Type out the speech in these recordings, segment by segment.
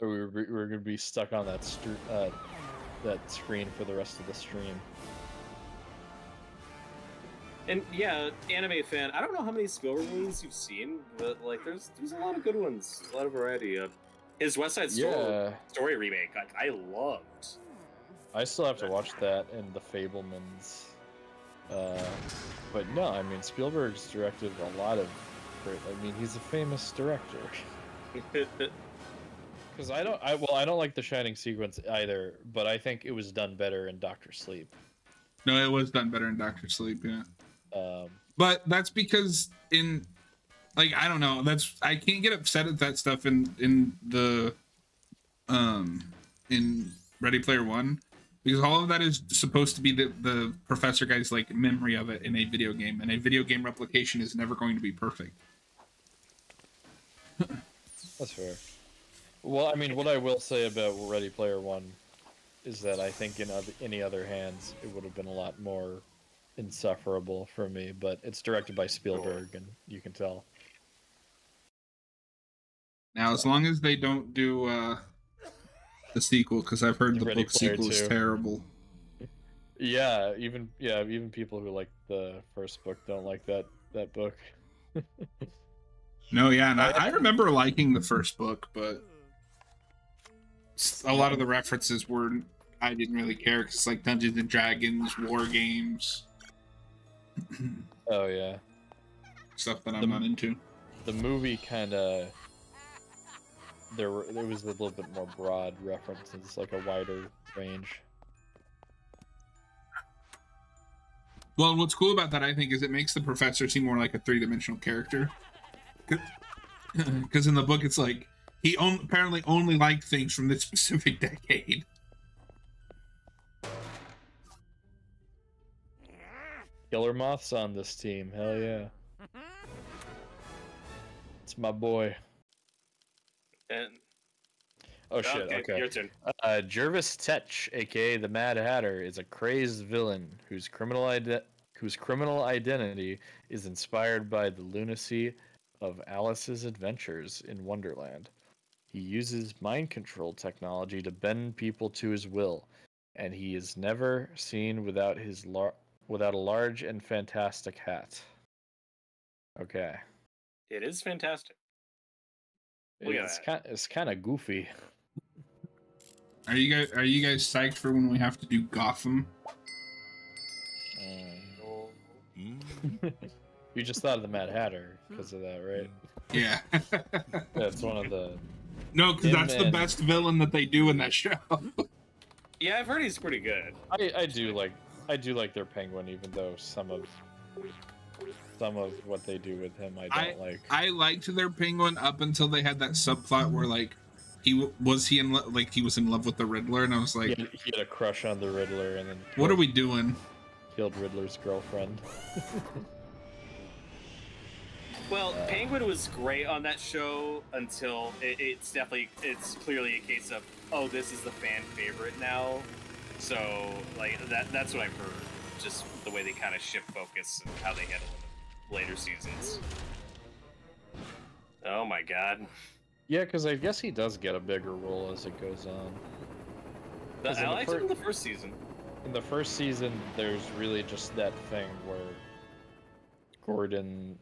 or we're gonna be stuck on that that screen for the rest of the stream. And yeah, anime fan, I don't know how many Spielberg movies you've seen, but like there's a lot of good ones, a lot of variety. His West Side Story remake, I loved. I still have to watch that and The Fabelmans. But no, I mean Spielberg's directed a lot of great. I mean he's a famous director. Because I don't like the Shining sequence either, but I think it was done better in Doctor Sleep. No, it was done better in Doctor Sleep, yeah. But that's because I don't know. I can't get upset at that stuff in Ready Player One, because all of that is supposed to be the professor guy's like memory of it in a video game, and a video game replication is never going to be perfect. That's fair. Well, I mean, what I will say about Ready Player One is that I think in any other hands it would have been a lot more insufferable for me, but it's directed by Spielberg, and you can tell. Now, as long as they don't do the sequel, because I've heard the book sequel is terrible. Yeah, even people who like the first book don't like that book. No, yeah, and I remember liking the first book, but a lot of the references I didn't really care, because it's like Dungeons and Dragons, war games. Oh yeah, stuff that I'm not into. The movie kind of there was a little bit more broad references, like a wider range. Well, what's cool about that, I think, is it makes the professor seem more like a three-dimensional character. Because in the book, it's like he apparently only liked things from this specific decade. Killer Moth's on this team. Hell yeah. It's my boy. And oh shit, okay. Your turn. Jervis Tetch, aka the Mad Hatter, is a crazed villain whose criminal identity is inspired by the lunacy of Alice's adventures in Wonderland. He uses mind control technology to bend people to his will, and he is never seen without a large and fantastic hat. Okay. It is fantastic. It's kind of goofy. Are you guys psyched for when we have to do Gotham? You just thought of the Mad Hatter because of that, right? Yeah. That's one of the. No, because that's the best villain that they do in that show. Yeah, I've heard he's pretty good. I do like their Penguin, even though some of what they do with him I don't like. I liked their Penguin up until they had that subplot where like he was in love with the Riddler, and I was like, he had a crush on the Riddler, and then what are we doing? Killed Riddler's girlfriend. Well, Penguin was great on that show until it's clearly a case of, oh, this is the fan favorite now. So like that's what I've heard. Just the way they kind of shift focus and how they handle it in later seasons. Oh my god. Yeah, because I guess he does get a bigger role as it goes on. I liked him in the first season. In the first season, there's really just that thing where Gordon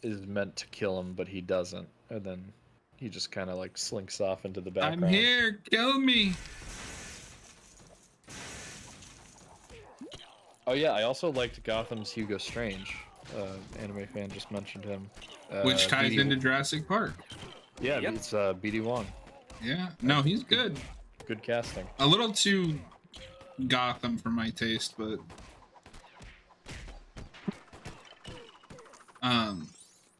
is meant to kill him, but he doesn't, and then he just kind of like slinks off into the background. I'm here, kill me. Oh yeah, I also liked Gotham's Hugo Strange. Anime fan just mentioned him. Which ties into Jurassic Park. Yeah, yep. It's BD Wong. Yeah, no, he's good. Good casting. A little too Gotham for my taste, but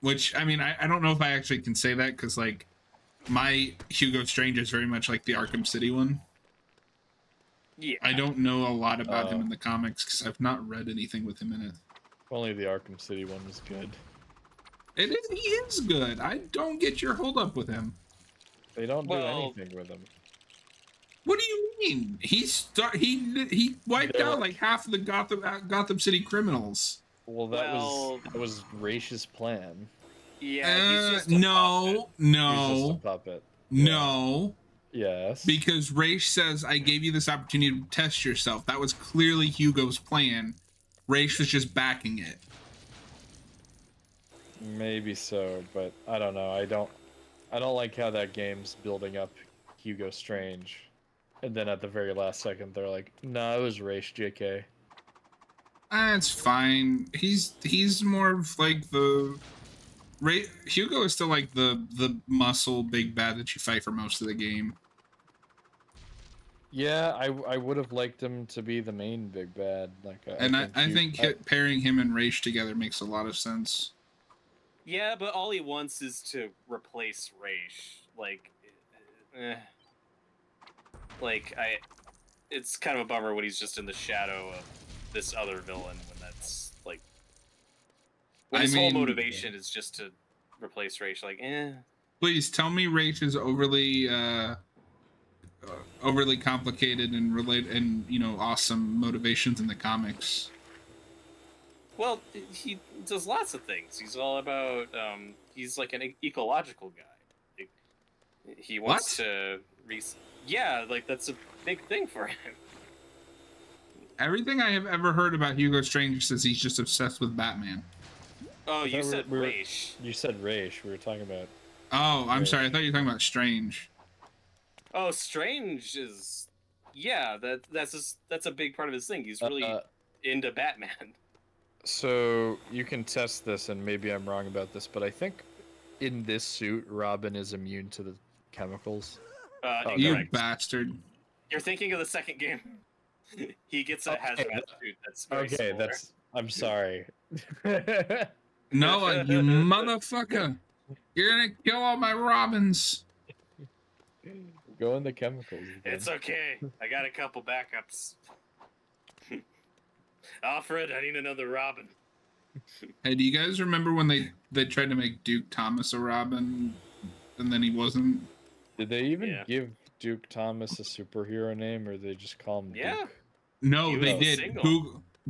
which I mean, I don't know if I actually can say that, because like my Hugo Strange is very much like the Arkham City one. Yeah, I don't know a lot about him in the comics because I've not read anything with him in it. Only the Arkham City one was good. He is good. I don't get your hold up with him. They don't do anything with him. What do you mean? He wiped out like half of the Gotham City criminals. Well, that was Raish's plan. Yeah, he's just no. He's just a puppet. No. Yes. Because Raish says, I gave you this opportunity to test yourself. That was clearly Hugo's plan. Raish was just backing it. Maybe so, but I don't know. I don't like how that game's building up Hugo Strange. And then at the very last second, they're like, "No, it was Raish, JK." It's fine. He's more of like the Hugo is still like the muscle big bad that you fight for most of the game. Yeah, I would have liked him to be the main big bad. Like, I think pairing him and Raish together makes a lot of sense. Yeah, but all he wants is to replace Raish. It's kind of a bummer when he's just in the shadow of this other villain. When that's like, when his whole motivation is just to replace Raish. Like, Please tell me Raish is overly complicated and awesome motivations in the comics. Well, he does lots of things. He's all about. He's like an ecological guy. He wants to. Yeah, like that's a big thing for him. Everything I have ever heard about Hugo Strange says he's just obsessed with Batman. Oh, you said Raish. You said Raish. We were talking about. Oh, I'm sorry. I thought you were talking about Strange. Oh, Strange is. Yeah, that's a big part of his thing. He's really into Batman. So you can test this, and maybe I'm wrong about this, but I think in this suit, Robin is immune to the chemicals. You bastard! You're thinking of the second game. He gets a hazmat suit that's very similar. I'm sorry. Noah, you motherfucker! You're gonna kill all my Robins. Go in the chemicals. Again. It's okay. I got a couple backups. Alfred, I need another Robin. Hey, do you guys remember when they tried to make Duke Thomas a Robin, and then he wasn't? Did they even give Duke Thomas a superhero name, or did they just call him Duke? No, they did.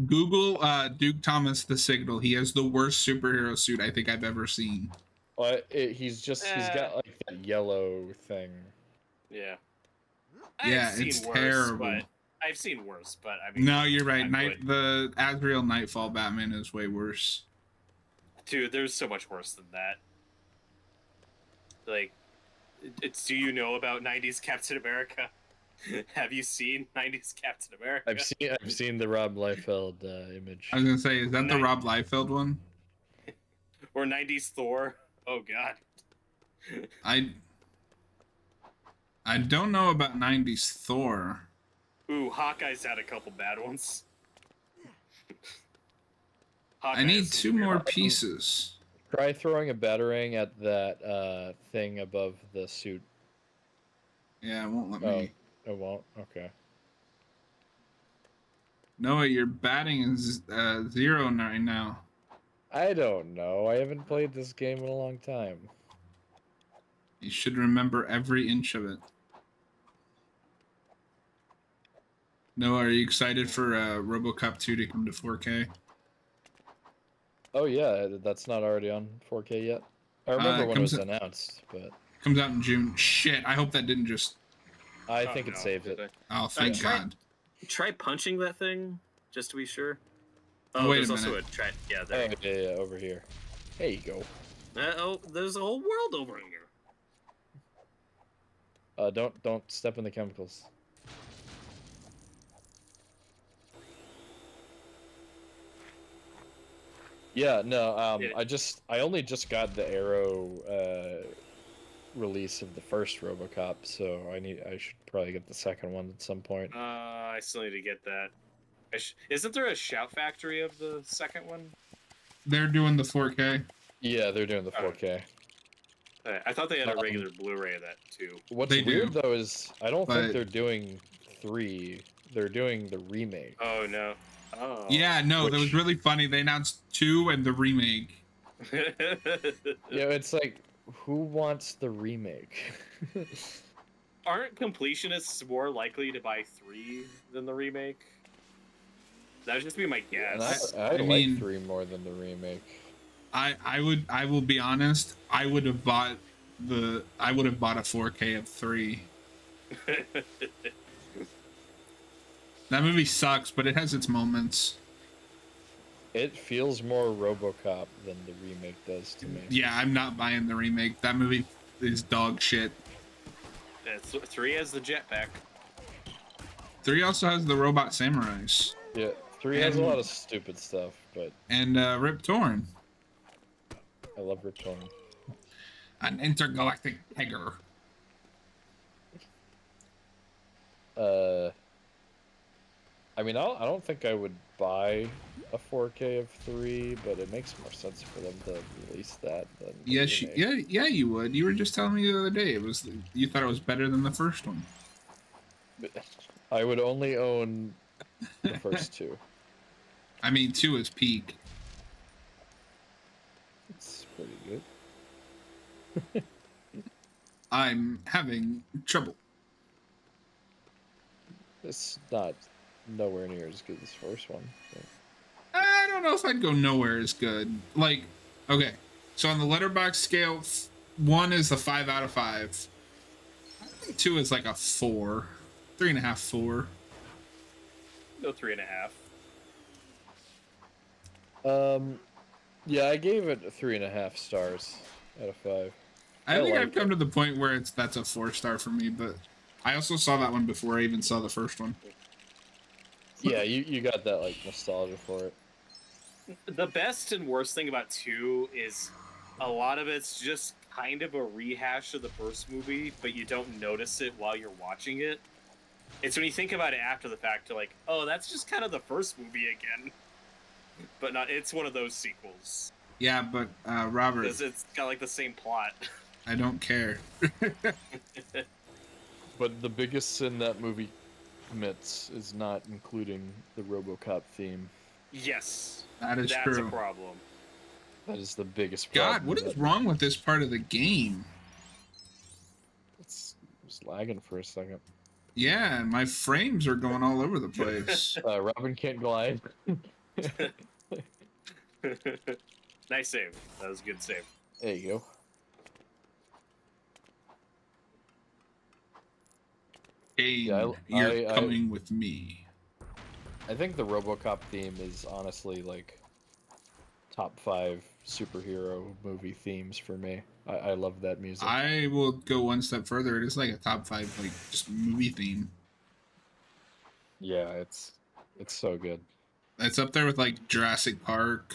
Google Duke Thomas the Signal. He has the worst superhero suit I think I've ever seen. Well, he's got like that yellow thing. Yeah. It's terrible. I've seen worse, but I mean. No, you're right. The Azrael Nightfall Batman is way worse. Dude, there's so much worse than that. Like, do you know about 90s Captain America? Have you seen 90s Captain America? I've seen the Rob Liefeld image. I was gonna say, is that the Rob Liefeld one? Or 90s Thor? Oh God. I don't know about 90s Thor. Ooh, Hawkeye's had a couple bad ones. I need 2 more pieces. Try throwing a batarang at that thing above the suit. Yeah, it won't let me. It won't? Okay. Noah, your batting is 0 right now. I don't know. I haven't played this game in a long time. You should remember every inch of it. Noah, are you excited for RoboCop 2 to come to 4K? Oh yeah, that's not already on 4K yet. I remember when it was announced, but comes out in June. Shit, I hope that didn't just. I think it saved it. Oh, thank God. Try punching that thing just to be sure. Oh, wait a minute. Also a yeah, there. Yeah, over here. There you go. There's a whole world over here. Don't step in the chemicals. Yeah, no, I only just got the Arrow release of the first RoboCop, so I should probably get the second one at some point. I still need to get that. Isn't there a Shout Factory of the second one? They're doing the 4K. Yeah, they're doing the 4K. I thought they had a regular Blu-ray of that too. What's weird though is I don't think they're doing 3. They're doing the remake. Oh no. Oh. Yeah, no, that was really funny. They announced 2 and the remake. Yeah, it's like, who wants the remake? Aren't completionists more likely to buy 3 than the remake? That would just be my guess. I like 3 more than the remake. I will be honest, I would have bought a 4K of 3. That movie sucks, but it has its moments. It feels more RoboCop than the remake does to me. Yeah, I'm not buying the remake. That movie is dog shit. 3 has the jetpack. 3 also has the robot samurais. Yeah, 3 has a lot of stupid stuff, but... And Rip Torn. I love Rip Torn. An intergalactic tiger. I mean, I don't think I would buy a 4K of 3, but it makes more sense for them to release that than Yes, yeah, you would. You were just telling me the other day you thought it was better than the first one. I would only own the first 2. I mean, 2 is peak. It's pretty good. I'm having trouble. It's not nowhere near as good as the first one. But... I don't know if I'd go nowhere as good. Like, okay, so on the letterbox scale, 1 is a 5 out of 5. I think 2 is like a 4, 3.5, 4. No, 3.5. Yeah, I gave it 3.5 stars out of 5. I think I've come to the point where that's a 4-star for me, but I also saw that one before I even saw the first one. Yeah, you got that like nostalgia for it. The best and worst thing about 2 is a lot of it's just kind of a rehash of the first movie, but you don't notice it while you're watching it. It's when you think about it after the fact, you're like, oh, that's just kind of the first movie again. But not, it's one of those sequels. Yeah, but Robert, because it's got like the same plot. I don't care. But the biggest sin that movie commits is not including the RoboCop theme. Yes, that's true. That's a problem. That is the biggest problem. God, what is wrong with this part of the game? It's lagging for a second. Yeah, my frames are going all over the place. Robin can't glide. Nice save. That was a good save. There you go. Kane, you're coming with me. I think the RoboCop theme is honestly like top 5 superhero movie themes for me. I love that music. I will go one step further. It is like a top 5 like just movie theme. Yeah, it's so good. It's up there with like Jurassic Park.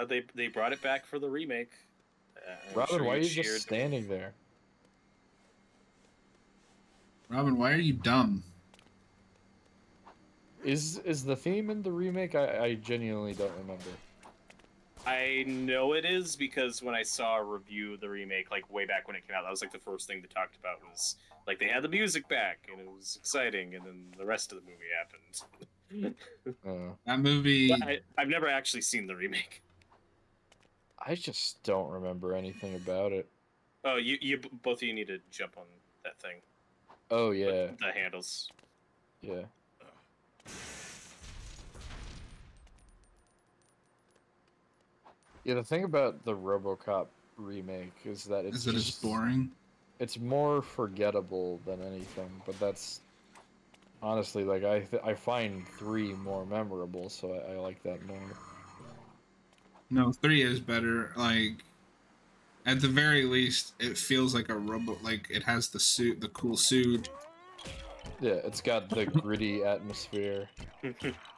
They brought it back for the remake. Robin, why are you just standing there? Robin, why are you dumb? Is the theme in the remake? I genuinely don't remember. I know it is because when I saw a review of the remake, like way back when it came out, that was like the first thing they talked about was like they had the music back and it was exciting, and then the rest of the movie happened. That movie. I've never actually seen the remake. I just don't remember anything about it. Oh, you both of you need to jump on that thing. Oh yeah. With the handles. Yeah. Yeah, the thing about the RoboCop remake is that it's just boring. It's more forgettable than anything, but that's honestly like I find 3 more memorable, so I like that more. No, 3 is better. Like, at the very least, it feels like a robot. Like, it has the suit, the cool suit. Yeah, it's got the gritty atmosphere.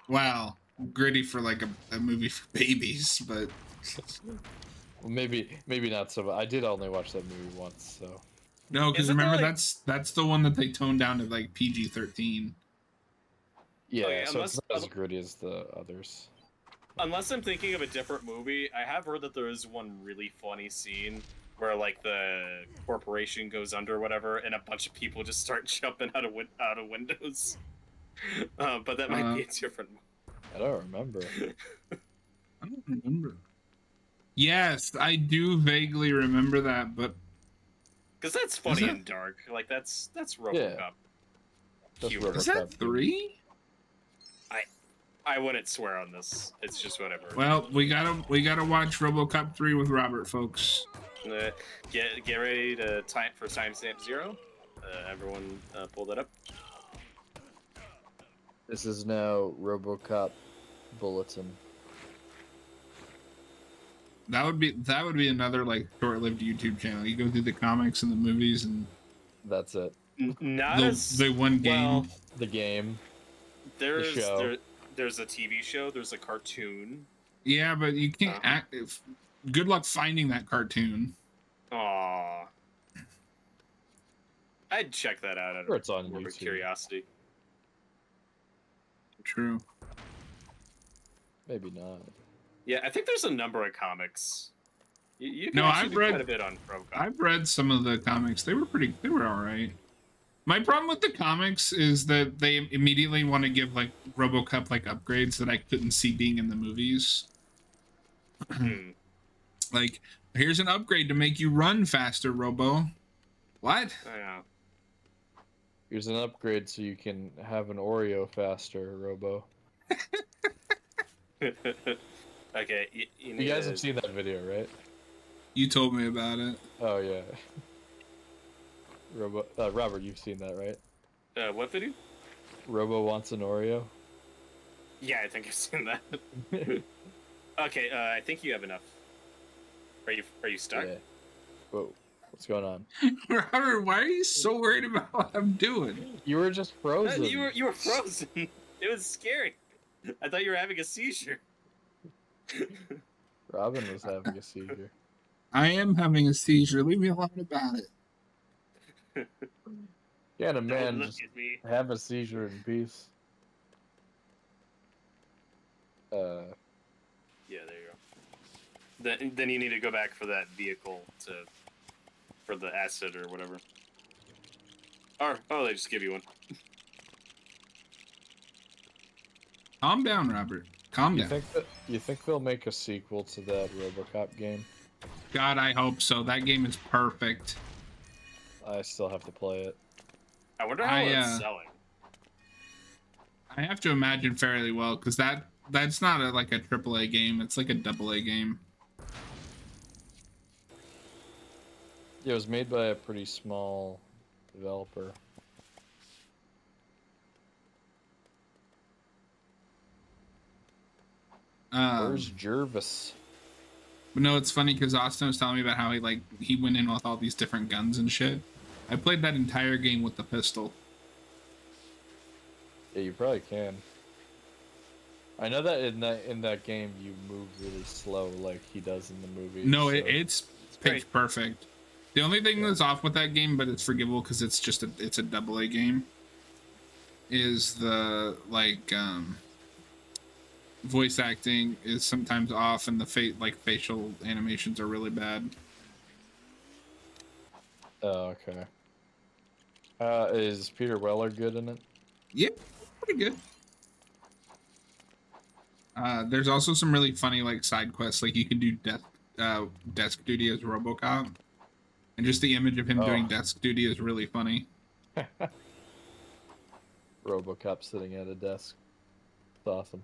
Wow, gritty for like a movie for babies, but well, maybe not so. I did only watch that movie once, so. No, because remember that's the one that they toned down to like PG-13. Yeah, okay, so it's not as gritty as the others. Unless I'm thinking of a different movie, I have heard that there is one really funny scene where like the corporation goes under or whatever, and a bunch of people just start jumping out of windows. But that might be a different movie. I don't remember. I don't remember. Yes, I do vaguely remember that, but because that's funny and dark. Like that's RoboCop. Yeah. Is that 3? I wouldn't swear on this. It's just whatever. Well, we gotta watch RoboCop 3 with Robert, folks. Get ready to time for timestamp 0. Everyone, pull that up. This is now RoboCop Bulletin. That would be another like short-lived YouTube channel. You go through the comics and the movies, and That's it. Not as the one game. well, The game. there's the show. there's a TV show. There's a cartoon. Yeah, but you can't act. Good luck finding that cartoon. Aww. I'd check that out out Or it's on of morbid YouTube. curiosity. True. Maybe not. Yeah, I think there's a number of comics. You can No, actually I've do read- quite a bit on RoboCop. I've read some of the comics. They were all right. My problem with the comics is that they immediately want to give like RoboCop like upgrades that I couldn't see being in the movies. Like, here's an upgrade to make you run faster, Robo. What? I know. Here's an upgrade so you can have an Oreo faster, Robo. Okay, You guys have seen that video, right? You told me about it. Oh yeah. Robert, you've seen that, right? What video? Robo wants an Oreo. Yeah, I think I've seen that. Okay, I think you have enough. Are you stuck? Yeah. Whoa, what's going on? Robert, why are you so worried about what I'm doing? You were just frozen. You were frozen. It was scary. I thought you were having a seizure. Robin was having a seizure. I am having a seizure. Leave me alone about it. Can't a Don't man look just at me. have a seizure in peace? Yeah, there you go. Then you need to go back for that vehicle for the acid or whatever. Or they just give you one. Calm down, Robert. Calm You down. think they'll make a sequel to that RoboCop game? God, I hope so. That game is perfect. I still have to play it. I wonder how it's selling. I have to imagine fairly well, because that's not like a AAA game. It's like a AA game. Yeah, it was made by a pretty small developer. Where's Jervis? But no, it's funny because Austin was telling me about how he went in with all these different guns and shit. I played that entire game with the pistol. Yeah, you probably can. I know that in that game you move really slow like he does in the movie. No, so it's pitch perfect. The only thing that's off with that game, but it's forgivable because it's just it's a AA game, is the voice acting is sometimes off, and the facial animations are really bad. Oh, okay. Is Peter Weller good in it? Yep, pretty good. There's also some really funny side quests, like you can do desk duty as RoboCop, and just the image of him doing desk duty is really funny. RoboCop sitting at a desk. It's awesome.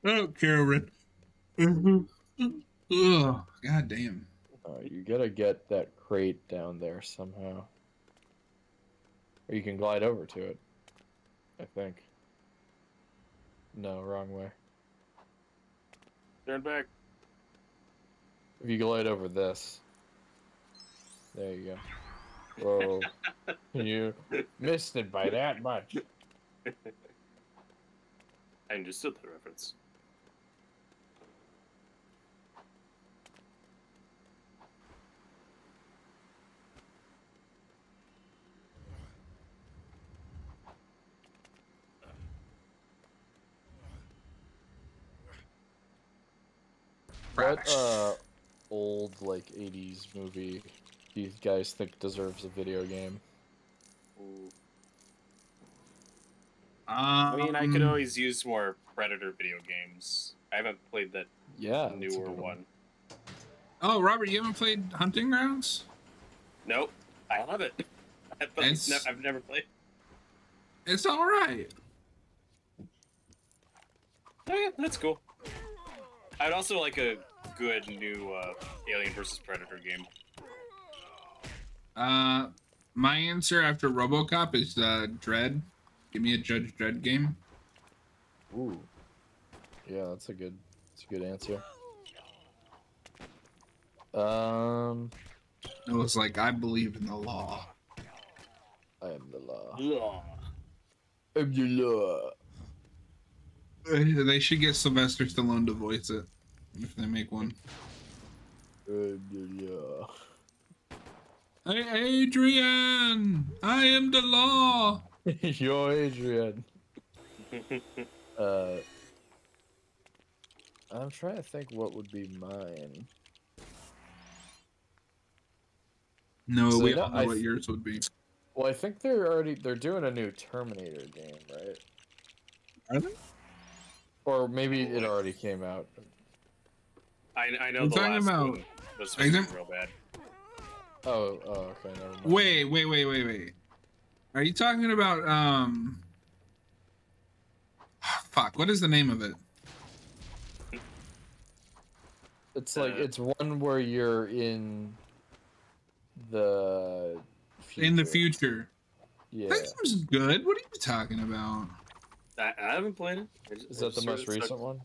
I don't care, Red. Ugh, god damn. You gotta get that crate down there somehow. Or you can glide over to it, I think. No, wrong way. Turn back. If you glide over this. There you go. Whoa. You missed it by that much. I understood the reference. What old 80s movie do you guys think deserves a video game? Ooh. I I mean, I could always use more Predator video games. I haven't played that newer one. Oh, Robert, you haven't played Hunting Grounds? Nope, I love it. I've never played. It's all right. Oh yeah, that's cool. I'd also like a good new Alien vs Predator game. My answer after RoboCop is Dread. Give me a Judge Dredd game. Ooh. Yeah, that's a good answer. It was like, I believe in the law. I am the law. Ugh. I'm the law. They should get Sylvester Stallone to voice it if they make one. I'm the law. Hey, Adrian! I am the law! Yo, Adrian. I'm trying to think what would be mine. No, So, we you know, all know what yours would be. Well, I think they're doing a new Terminator game, right? Are they? Or maybe it already came out. I know I'm the talking last about- one was supposed to be real bad. Oh, okay, never mind. Wait. Are you talking about, fuck, what is the name of it? It's like, it's one where you're in the future. In the future. Yeah. That seems good. What are you talking about? I haven't played it. Is that the most recent one?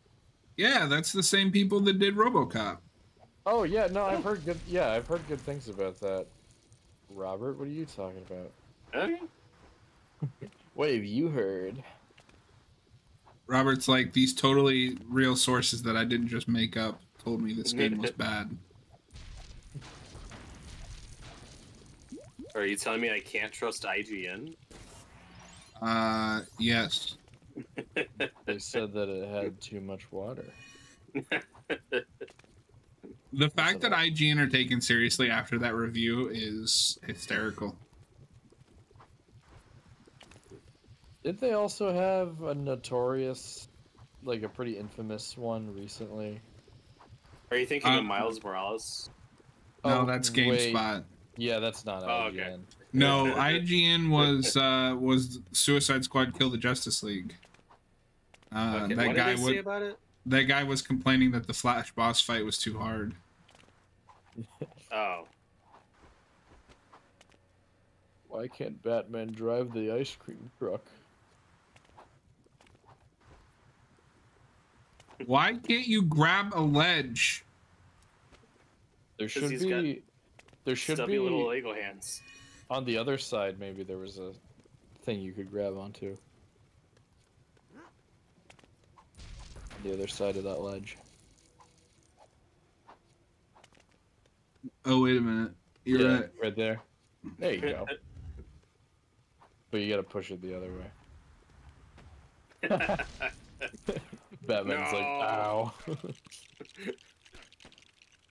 Yeah, that's the same people that did RoboCop. Oh yeah, no, I've heard good. Yeah, I've heard good things about that. Robert, what are you talking about? Okay. What have you heard? Robert's like, these totally real sources that I didn't just make up told me this game was bad. Are you telling me I can't trust IGN? Yes. They said that it had too much water. The fact that IGN are taken seriously after that review is hysterical. Did they also have a notorious, like a pretty infamous one recently? Are you thinking of Miles Morales? No, Oh, that's wait. GameSpot. Yeah, that's not IGN. Okay. No, IGN was Suicide Squad Kill the Justice League. Okay, That what guy did they say about it? That guy was complaining that the Flash boss fight was too hard. Oh. Why can't Batman drive the ice cream truck? Why can't you grab a ledge? There 'Cause should he's got be. There should Stubby be little Lego hands. on the other side. Maybe there was a thing you could grab onto. On the other side of that ledge. Oh, wait a minute. You're right. Right there. There you go. But you gotta push it the other way. Batman's like, ow.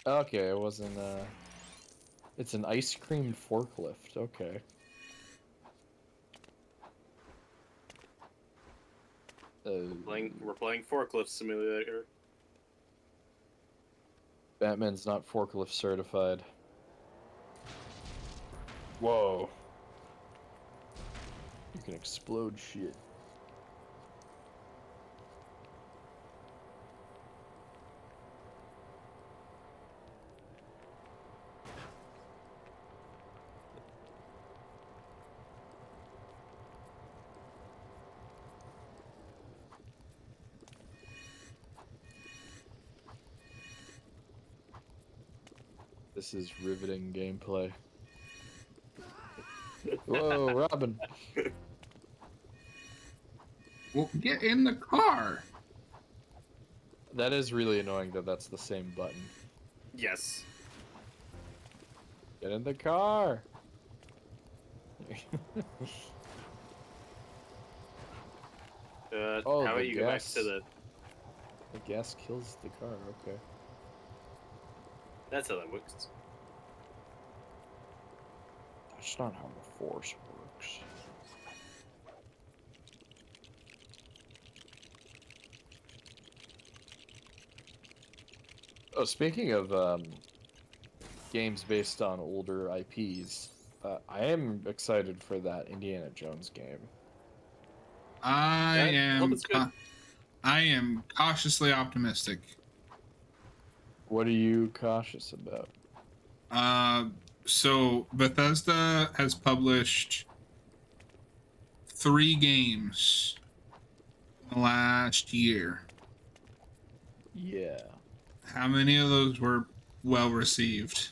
Okay, it wasn't, it's an ice cream forklift, okay. We're playing Forklift Simulator. Batman's not forklift certified. Whoa. You can explode shit. This is riveting gameplay. Whoa, Robin. Well, get in the car. That is really annoying that that's the same button. Yes. Get in the car. Oh, how the about you go back gas. to the... The gas kills the car, okay. That's how that works. That's not how the Force works. Oh, speaking of games based on older IPs, I am excited for that Indiana Jones game. I I hope am. it's good. I am cautiously optimistic. What are you cautious about? So Bethesda has published 3 games in the last year. Yeah. How many of those were well received?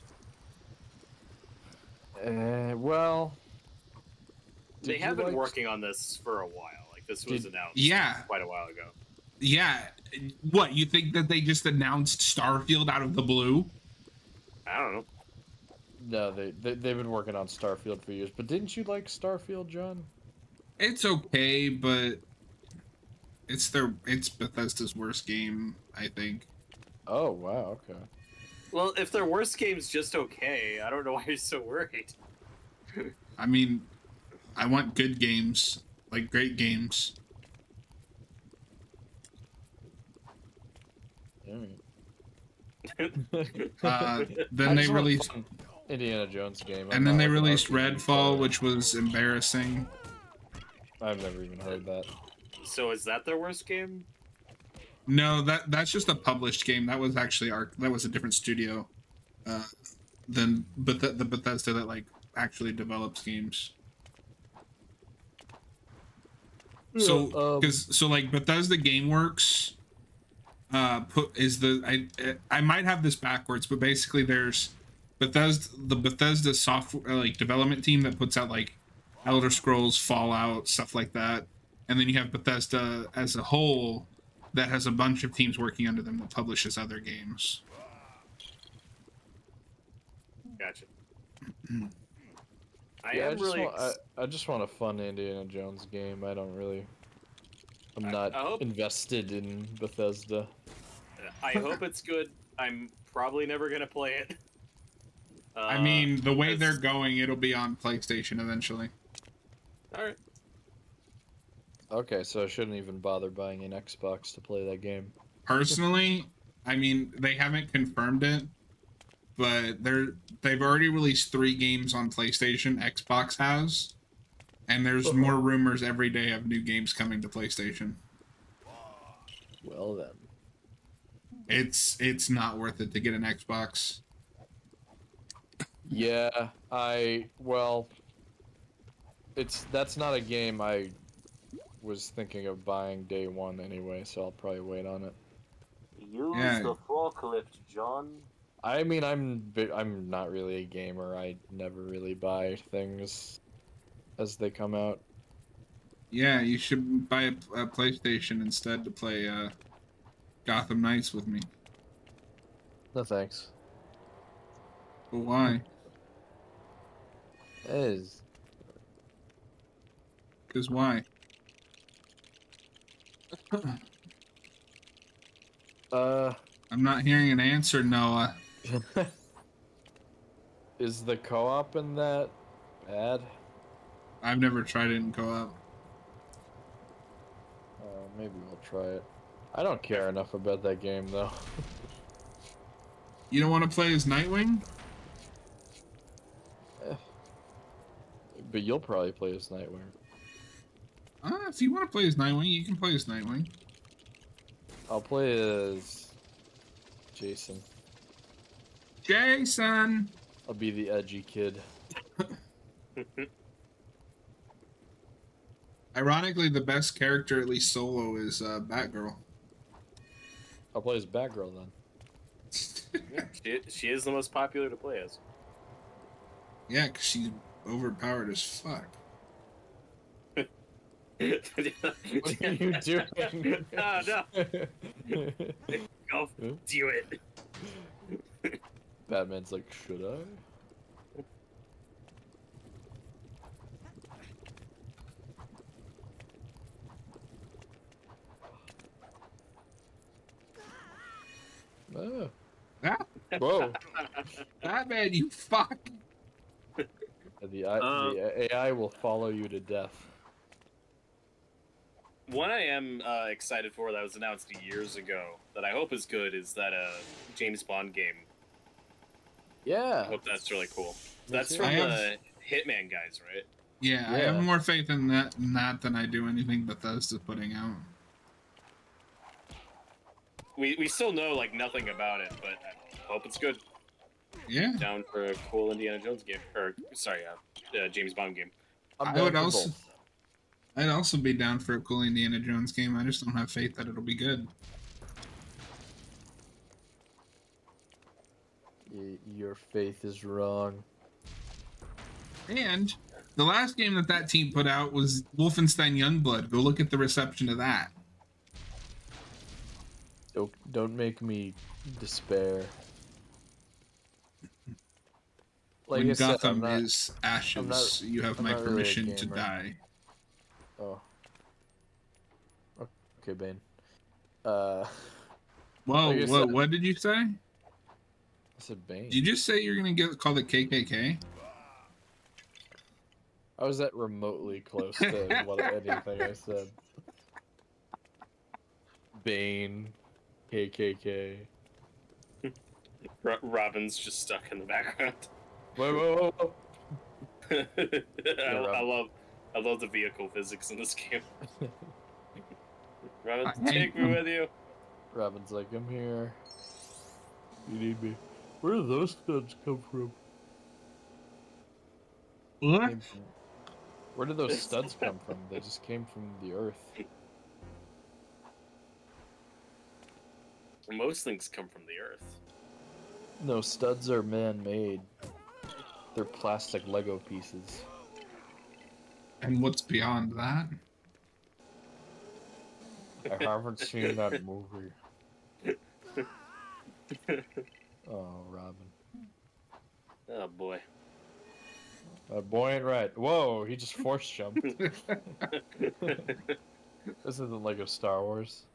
Well, They did you have been like? working on this for a while. Like this was announced Yeah. quite a while ago. Yeah. What, you think that they just announced Starfield out of the blue? I don't know. No, they've been working on Starfield for years. But didn't you like Starfield, John? It's okay, but it's Bethesda's worst game, I think. Oh wow, okay. Well, if their worst game's just okay, I don't know why you're so worried. I mean, I want good games, like great games. Then they released Indiana Jones game, and then they released Redfall, which was embarrassing. I've never even heard that. So is that their worst game? No, that's just a published game. That was actually that was a different studio than the Bethesda that like actually develops games. So like Bethesda GameWorks I might have this backwards, but basically there's the Bethesda software like development team that puts out like Elder Scrolls, Fallout, stuff like that, and then you have Bethesda as a whole that has a bunch of teams working under them that publishes other games. Gotcha. I just want a fun Indiana Jones game. I'm not invested in Bethesda. I hope it's good. I'm probably never gonna play it. I mean, the way they're going, it'll be on PlayStation eventually. Alright. Okay, so I shouldn't even bother buying an Xbox to play that game. Personally, I mean, they haven't confirmed it, but they've already released 3 games on PlayStation. Xbox has, and there's more rumors every day of new games coming to PlayStation. Well then, it's not worth it to get an Xbox. Yeah, that's not a game I was thinking of buying day one anyway, so I'll probably wait on it. Use the forklift, John. I mean, I'm not really a gamer. I never really buy things as they come out. Yeah, you should buy a PlayStation instead to play Gotham Knights with me. No thanks. But why? Because why? I'm not hearing an answer, Noah. Is the co-op in that bad? I've never tried it in co-op. Maybe we'll try it. I don't care enough about that game, though. You don't want to play as Nightwing? But you'll probably play as Nightwing. If you want to play as Nightwing, you can play as Nightwing. I'll play as Jason. Jason! I'll be the edgy kid. Ironically, the best character, at least solo, is Batgirl. I'll play as Batgirl then. She is the most popular to play as. Yeah, because she's overpowered as fuck. What are you doing? No. Go do it. Batman's like, should I? Ah. Whoa. Batman, you fuck! The AI will follow you to death. One I am excited for that was announced years ago that I hope is good is that James Bond game. Yeah. I hope that's really cool. That's from the Hitman guys, right? Yeah, I have more faith in that than I do anything Bethesda's putting out. we still know like nothing about it, but I hope it's good. Yeah. Down for a cool Indiana Jones game, or sorry, James Bond game. I would also. I'd also be down for a cool Indiana Jones game. I just don't have faith that it'll be good. Your faith is wrong. And the last game that team put out was Wolfenstein Youngblood. Go look at the reception of that. Don't make me despair. Like when I said, Gotham is ashes, you have my permission really to die. Oh. Okay, Bane. Whoa, like whoa, what did you say? I said Bane. Did you just say you're gonna get called the KKK? I was that remotely close to anything I said. Bane, KKK. Robin's just stuck in the background. Whoa. I love the vehicle physics in this game. Robin, Hey, take me with you. Robin's like, I'm here. You need me. Where do those studs come from? What? Where did those studs come from? They just came from the earth. Most things come from the earth. No, studs are man-made. They're plastic Lego pieces. And what's beyond that? I haven't seen that movie. Oh, Robin. Oh boy. That boy ain't right. Whoa, he just force jumped. This isn't Lego Star Wars.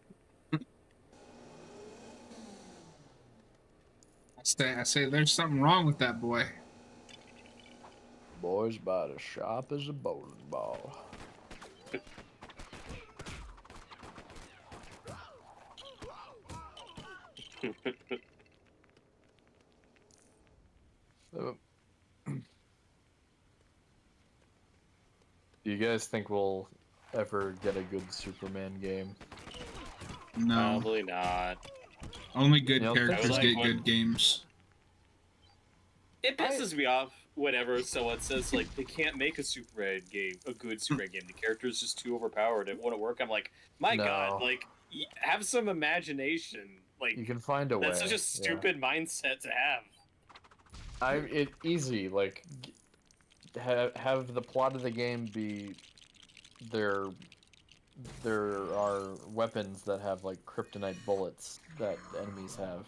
I say there's something wrong with that boy. Boy's about as sharp as a bowling ball. Do you guys think we'll ever get a good Superman game? No. Probably not. Only good You don't characters think so? get good games. It pisses me off whenever someone says like they can't make a Superman game, a good Superman game. The character is just too overpowered. It won't work. I'm like, my God, like have some imagination. Like you can find a way. That's such a stupid mindset to have. Easy. Like have the plot of the game be there are weapons that have like kryptonite bullets that enemies have.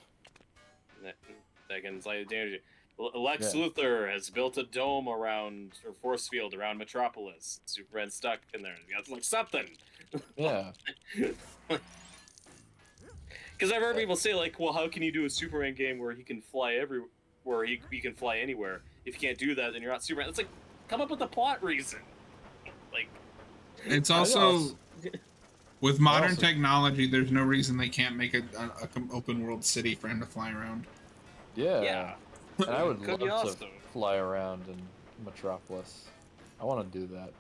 That can slightly damage you. Lex Luthor has built a dome around, or force field around Metropolis. Superman's stuck in there. That's like something. Yeah. Because I've heard people say like, well, how can you do a Superman game where he can fly where he can fly anywhere? If you can't do that, then you're not Superman. It's like, come up with a plot reason. Like, it's also with modern technology, there's no reason they can't make a open world city for him to fly around. Yeah. And I would love awesome. to fly around in Metropolis. I want to do that.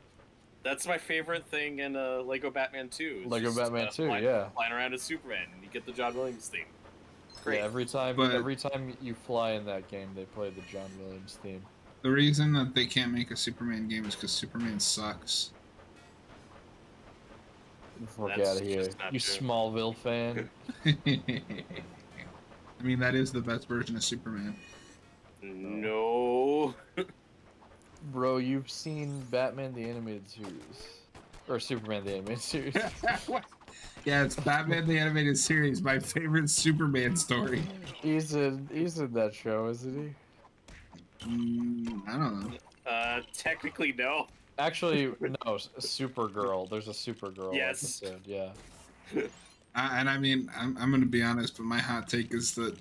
That's my favorite thing in Lego Batman 2. Lego Batman 2, flying around as Superman, and you get the John Williams theme. It's great. Yeah, every time you fly in that game, they play the John Williams theme. The reason that they can't make a Superman game is because Superman sucks. Fuck out of here, you true. Smallville fan. I mean, that is the best version of Superman. No. Bro, you've seen Batman the Animated Series. Or Superman the Animated Series. Yeah, it's Batman the Animated Series, my favorite Superman story. He's in that show, isn't he? I don't know. Technically, no. Actually, no, Supergirl. There's a Supergirl episode, yeah. And I mean, I'm going to be honest, but my hot take is that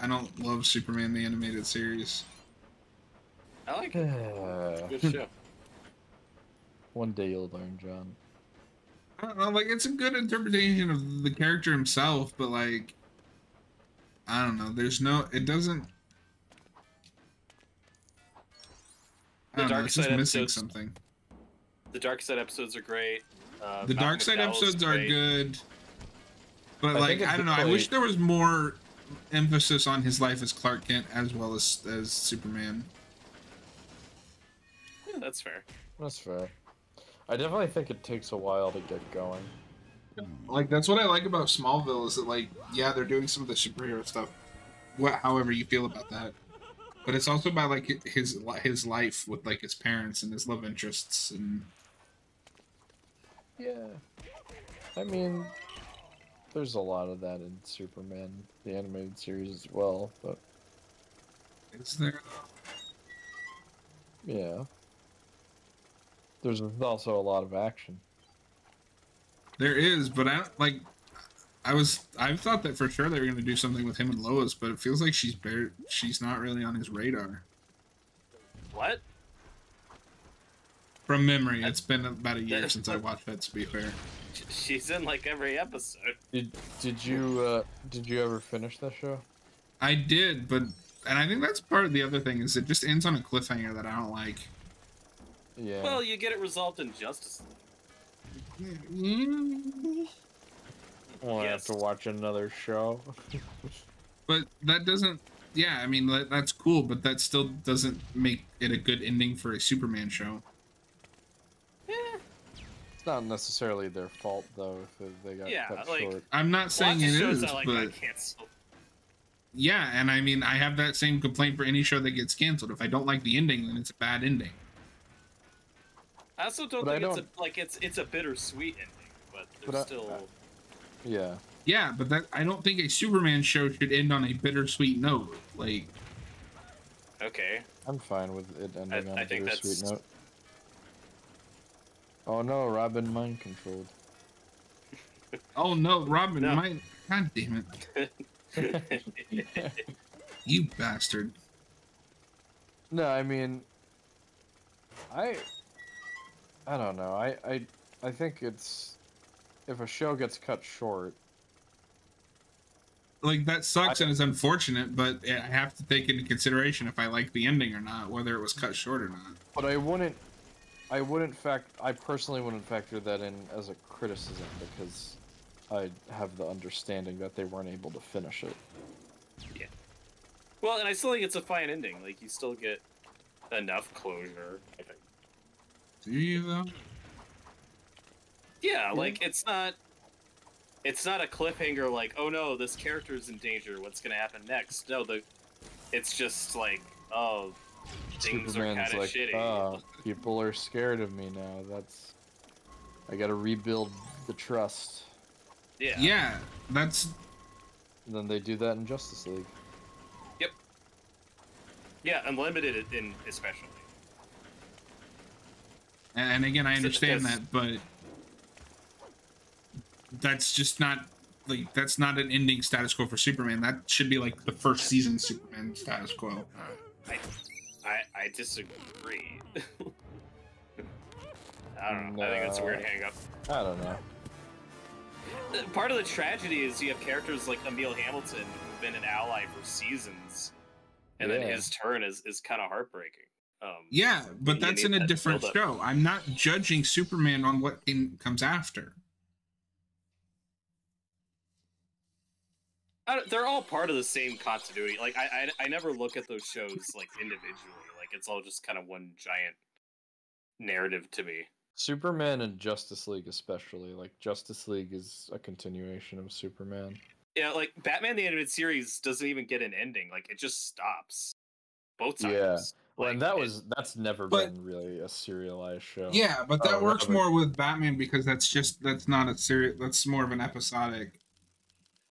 I don't love Superman the Animated Series. I like it. Good show. One day you'll learn, John. I don't know, like, it's a good interpretation of the character himself, but, like, I don't know, it doesn't... I don't know, it's just missing something. The Dark Side episodes are great. The Dark Side episodes are good, But like, I don't know. I wish there was more emphasis on his life as Clark Kent as well as Superman. Yeah, that's fair. That's fair. I definitely think it takes a while to get going. Like, that's what I like about Smallville is that, like, yeah, they're doing some of the superhero stuff. However you feel about that, but it's also about like his life with like his parents and his love interests and. Yeah, I mean, there's a lot of that in Superman, the animated series as well. But is there? Yeah, there's also a lot of action. There is, but I don't like. I thought that for sure they were going to do something with him and Lois, but it feels like she's not really on his radar. What? From memory, it's been about a year since I watched that, to be fair. She's in like every episode. Did you ever finish that show? I did, and I think that's part of the other thing is it just ends on a cliffhanger that I don't like. Yeah. Well, you get it resolved in Justice Mm. We'll have to watch another show. But that doesn't. Yeah, I mean that's cool, but that still doesn't make it a good ending for a Superman show. It's not necessarily their fault though if they got cut short. I'm not saying it is, but yeah, and I mean I have that same complaint for any show that gets canceled. If I don't like the ending, then it's a bad ending. I also don't think it's a bittersweet ending, but there's still. Yeah. Yeah, but I don't think a Superman show should end on a bittersweet note. Like. Okay. I'm fine with it ending on a bittersweet note. Oh no, Robin mind controlled. Oh no, Robin mind. God damn it. You bastard. No, I mean, I don't know. I think it's if a show gets cut short. Like that sucks and it's unfortunate, but I have to take into consideration if I like the ending or not, whether it was cut short or not. But I personally wouldn't factor that in as a criticism because I have the understanding that they weren't able to finish it. Yeah. Well, and I still think it's a fine ending. Like you still get enough closure, I think. Do you though? Yeah, like it's not a cliffhanger like, oh no, this character's in danger, what's gonna happen next? No, it's just like, oh, things Superman's are kind of shitty. Oh, people are scared of me now. I gotta rebuild the trust. Yeah. Yeah, that's. And then they do that in Justice League. Yep. Yeah, Unlimited in especially. And again, I understand that, but that's just not like that's not an ending status quo for Superman. That should be like the first season Superman status quo. I disagree. I don't know. I think that's a weird hang-up. I don't know. Part of the tragedy is you have characters like Emil Hamilton who've been an ally for seasons, and then his turn is kind of heartbreaking. Yeah, but that's in a different show. I'm not judging Superman on what comes after. They're all part of the same continuity. Like I never look at those shows like individually. Like it's all just kind of one giant narrative to me. Superman and Justice League especially. Like Justice League is a continuation of Superman. Yeah, like Batman the Animated Series doesn't even get an ending. Like it just stops. Both times. Yeah. Well, and that's never been really a serialized show. Yeah, but that works more with Batman because that's not a serial. That's more of an episodic.